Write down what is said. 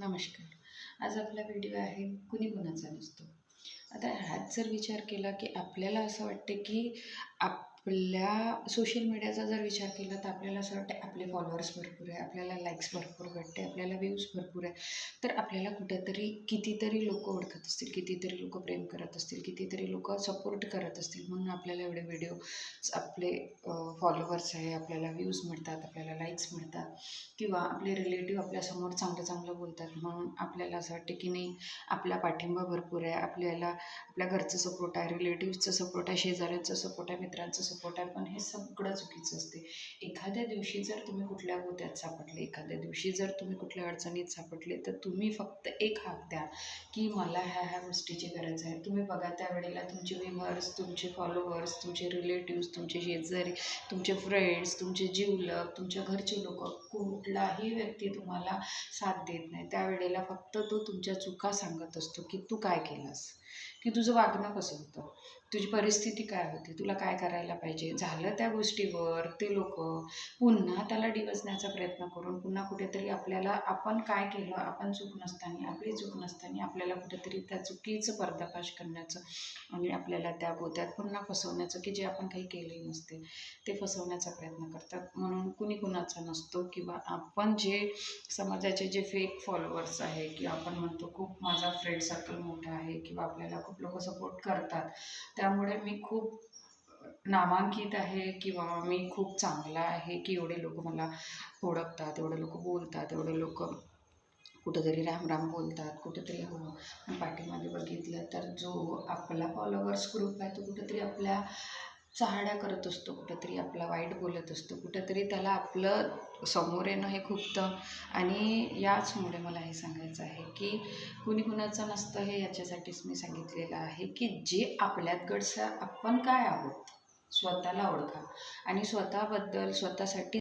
नमस्कार. आज आपला व्हिडिओ आहे कुणी कुणाचा नसतो. आता ह्यात जर विचार केला की आपल्याला असं वाटते की आपल्या सोशल मीडियाचा जर विचार केला तर आपल्याला असं वाटते आपले फॉलोअर्स भरपूर आहे, आपल्याला लाईक्स भरपूर भेटते, आपल्याला व्ह्यूज भरपूर आहे. तर आपल्याला कुठेतरी कितीतरी लोक ओळखत असतील, कितीतरी लोक प्रेम करत असतील, कितीतरी लोक सपोर्ट करत असतील, म्हणून आपल्याला एवढे व्हिडिओ आपले फॉलोअर्स आहे, आपल्याला व्ह्यूज मिळतात, आपल्याला लाईक्स मिळतात, किंवा आपले रिलेटिव्ह आपल्यासमोर चांगलं चांगलं बोलतात. म्हणून आपल्याला असं वाटते की नाही, आपला पाठिंबा भरपूर आहे, आपल्याला आपल्या घरचं सपोर्ट आहे, रिलेटिव्सचं सपोर्ट आहे, शेजाऱ्यांचं सपोर्ट आहे, मित्रांचं सपोर्ट आहे. पण हे सगळं चुकीचं असते. एखाद्या दिवशी जर तुम्ही कुठल्या गोत्यात सापडले, एखाद्या दिवशी जर तुम्ही कुठल्या अडचणीत सापडले, तर तुम्ही फक्त एक हाक द्या की मला ह्या ह्या गोष्टीची गरज आहे. तुम्ही बघा त्यावेळेला तुमचे व्ह्यूअर्स, तुमचे फॉलोअर्स, तुमचे रिलेटिव्स, तुमचे शेजारी, तुमचे फ्रेंड्स, तुमचे जीवलग, तुमच्या घरचे लोक, कुठलाही व्यक्ती तुम्हाला साथ देत नाही. त्यावेळेला फक्त तो तुमच्या चुका सांगत असतो की तू काय केलंस, की तुझं वागणं कसं होतं, तुझी परिस्थिती काय होती, तुला काय करायला पाहिजे. झालं त्या गोष्टीवर ते लोक पुन्हा त्याला डिवचण्याचा प्रयत्न करून पुन्हा कुठेतरी आपल्याला आपण काय केलं, आपण चूक नसताना, आपली चूक नसताना आपल्याला कुठेतरी त्या चुकीचं पर्दाफाश करण्याचं आणि आपल्याला त्या गोत्यात पुन्हा फसवण्याचं, की जे आपण काही केले नसते ते फसवण्याचा प्रयत्न करतात. म्हणून कुणी कुणाचा नसतो. किंवा आपण जे समाजाचे जे फेक फॉलोअर्स आहे, किंवा आपण म्हणतो खूप माझा फ्रेंड सर्कल मोठा आहे, किंवा आपल्याला खूप लोक सपोर्ट करतात, त्यामुळे मी खूप नामांकित आहे, किंवा मी खूप चांगला आहे, की एवढे लोक मला ओळखतात, एवढे लोक बोलतात, एवढे लोक कुठंतरी राम राम बोलतात, कुठंतरी हो. पण पाठीमागे बघितलं तर जो आपला फॉलोअर्स ग्रुप आहे तो कुठंतरी आपल्या चहाड्या करत असतो, कुठंतरी आपला वाईट बोलत असतो, कुठंतरी त्याला आपलं समोर येणं हे खूपतं. आणि याचमुळे मला हे सांगायचं आहे की कुणी कुणाचं नसतं. हे याच्यासाठीच मी सांगितलेलं आहे की जे आपल्यात घडतं, आपण काय आहोत स्वतःला ओळखा आणि स्वतःबद्दल स्वतःसाठी